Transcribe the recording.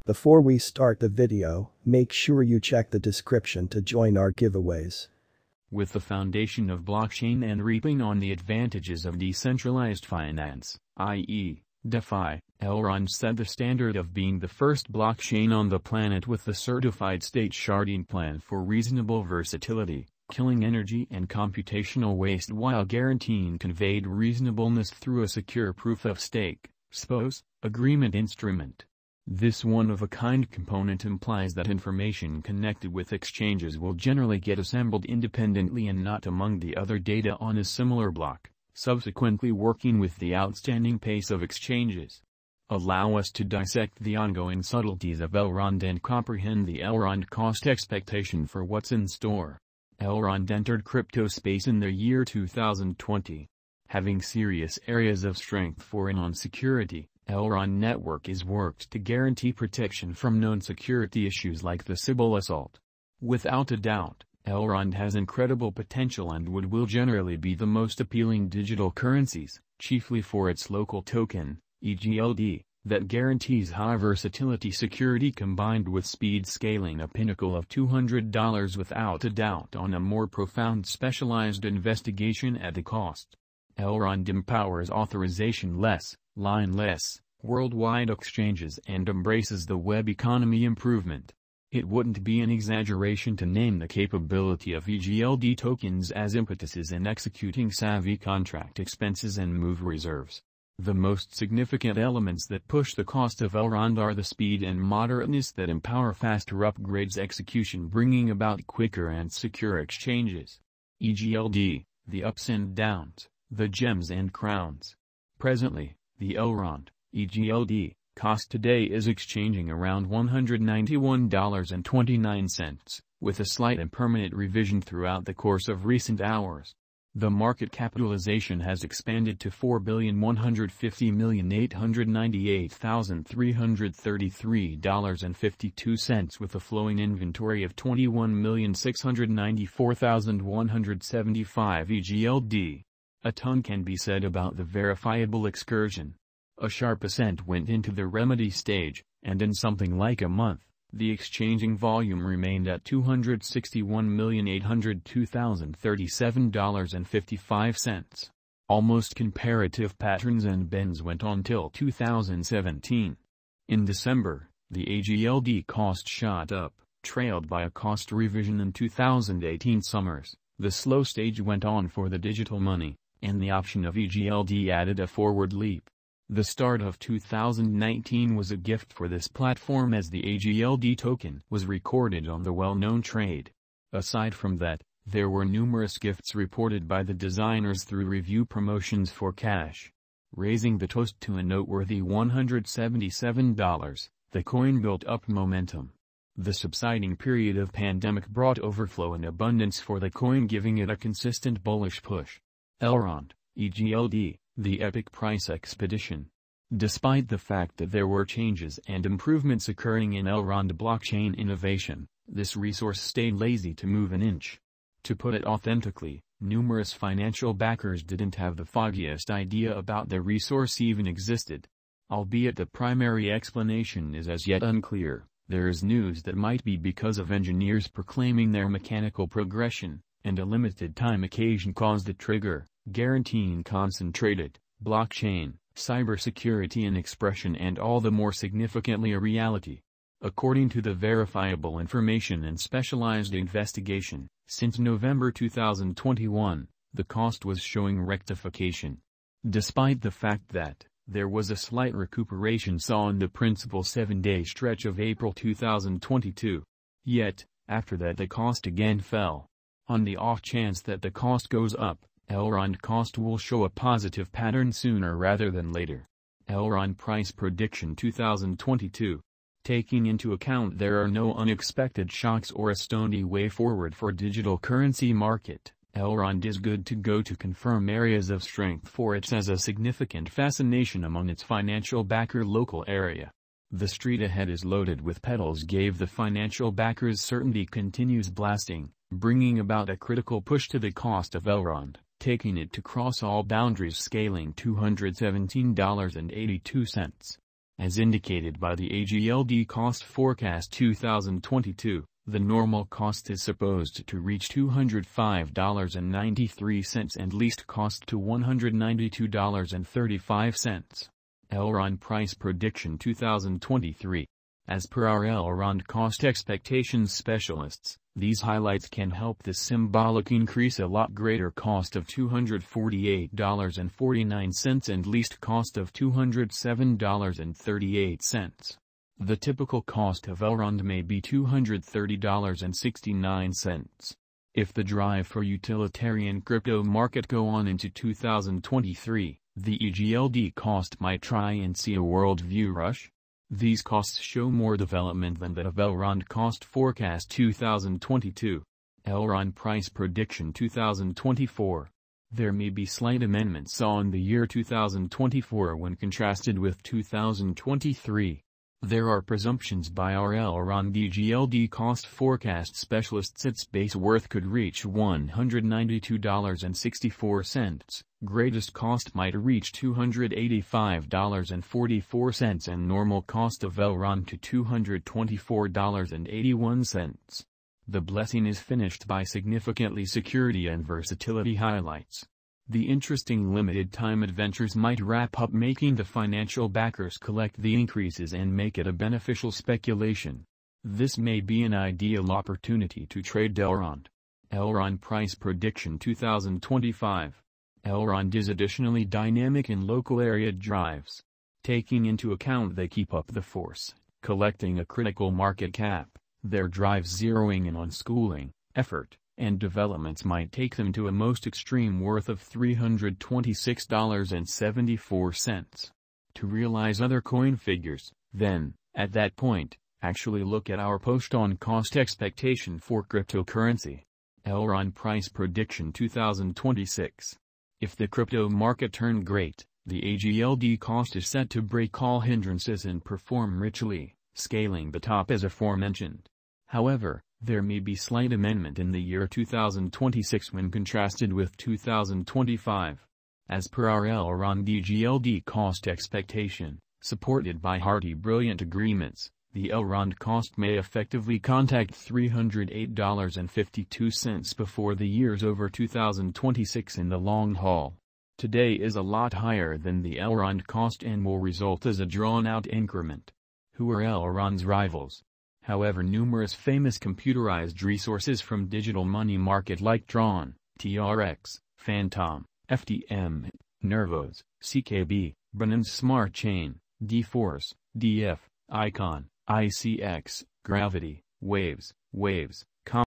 Before we start the video, make sure you check the description to join our giveaways. With the foundation of blockchain and reaping on the advantages of decentralized finance, i.e., DeFi, Elrond set the standard of being the first blockchain on the planet with the certified state sharding plan for reasonable versatility, killing energy and computational waste while guaranteeing conveyed reasonableness through a secure proof-of-stake (SPOS) agreement instrument. This one-of-a-kind component implies that information connected with exchanges will generally get assembled independently and not among the other data on a similar block, subsequently working with the outstanding pace of exchanges. Allow us to dissect the ongoing subtleties of Elrond and comprehend the Elrond cost expectation for what's in store. Elrond entered crypto space in the year 2020. Having serious areas of strength for and on security, Elrond network is worked to guarantee protection from known security issues like the Sybil assault. Without a doubt, Elrond has incredible potential and will generally be the most appealing digital currencies, chiefly for its local token, Egld, that guarantees high versatility security combined with speed scaling, a pinnacle of $200 without a doubt on a more profound specialized investigation at the cost. Elrond empowers authorization-less, line-less, worldwide exchanges and embraces the web economy improvement. It wouldn't be an exaggeration to name the capability of Egld tokens as impetuses in executing savvy contract expenses and move reserves. The most significant elements that push the cost of Elrond are the speed and moderateness that empower faster upgrades execution, bringing about quicker and secure exchanges. Egld, the ups and downs, the gems and crowns. Presently, the Elrond, Egld, cost today is exchanging around $191.29, with a slight and permanent revision throughout the course of recent hours. The market capitalization has expanded to $4,150,898,333.52 with a flowing inventory of 21,694,175 Egld. A ton can be said about the verifiable excursion. A sharp ascent went into the remedy stage, and in something like a month, the exchanging volume remained at $261,802,037.55. Almost comparative patterns and bends went on till 2017. In December, the Egld cost shot up, trailed by a cost revision in 2018 summers. The slow stage went on for the digital money, and the option of Egld added a forward leap. The start of 2019 was a gift for this platform as the Egld token was recorded on the well-known trade. Aside from that, there were numerous gifts reported by the designers through review promotions for cash. Raising the toast to a noteworthy $177, the coin built up momentum. The subsiding period of pandemic brought overflow and abundance for the coin, giving it a consistent bullish push. Elrond, Egld, the epic price expedition. Despite the fact that there were changes and improvements occurring in Elrond blockchain innovation, this resource stayed lazy to move an inch. To put it authentically, numerous financial backers didn't have the foggiest idea about the resource even existed. Albeit the primary explanation is as yet unclear, there is news that might be because of engineers proclaiming their mechanical progression, and a limited time occasion caused the trigger, guaranteeing concentrated, blockchain, cybersecurity and expression, and all the more significantly a reality. According to the verifiable information and specialized investigation, since November 2021, the cost was showing rectification. Despite the fact that there was a slight recuperation saw in the principal 7-day stretch of April 2022. Yet, after that the cost again fell. On the off chance that the cost goes up, Elrond cost will show a positive pattern sooner rather than later. Elrond price prediction 2022. Taking into account there are no unexpected shocks or a stony way forward for digital currency market, Elrond is good to go to confirm areas of strength for it as a significant fascination among its financial backer local area. The street ahead is loaded with pedals gave the financial backers certainty continues blasting, bringing about a critical push to the cost of Elrond, taking it to cross all boundaries scaling $217.82. As indicated by the Egld Cost Forecast 2022, the normal cost is supposed to reach $205.93 and least cost to $192.35. Elrond Price Prediction 2023. As per our Elrond cost expectations specialists, these highlights can help the symbolic increase a lot greater cost of $248.49 and least cost of $207.38. The typical cost of Elrond may be $230.69. If the drive for utilitarian crypto market go on into 2023, the Egld cost might try and see a worldview rush. These costs show more development than that of Elrond Cost Forecast 2022. Elrond Price Prediction 2024. There may be slight amendments on the year 2024 when contrasted with 2023. There are presumptions by our Elrond Egld Cost Forecast specialists its base worth could reach $192.64, greatest cost might reach $285.44 and normal cost of Elrond to $224.81. The blessing is finished by significantly security and versatility highlights. The interesting limited-time adventures might wrap up making the financial backers collect the increases and make it a beneficial speculation. This may be an ideal opportunity to trade Elrond. Elrond Price Prediction 2025. Elrond is additionally dynamic in local area drives. Taking into account they keep up the force, collecting a critical market cap, their drives zeroing in on schooling, effort, and developments might take them to a most extreme worth of $326.74. To realize other coin figures, then, at that point, actually look at our post on cost expectation for cryptocurrency. Elrond Price Prediction 2026. If the crypto market turn great, the Egld cost is set to break all hindrances and perform richly, scaling the top as aforementioned. However, there may be slight amendment in the year 2026 when contrasted with 2025. As per our Elrond Egld cost expectation, supported by hearty brilliant agreements, the Elrond cost may effectively contact $308.52 before the year's over 2026 in the long haul. Today is a lot higher than the Elrond cost and will result as a drawn-out increment. Who are Elrond's rivals? However, numerous famous computerized resources from digital money market like Tron, TRX, Phantom, FTM, Nervos, CKB, Binance Smart Chain, dForce, DF, Icon, ICX, Gravity, Waves,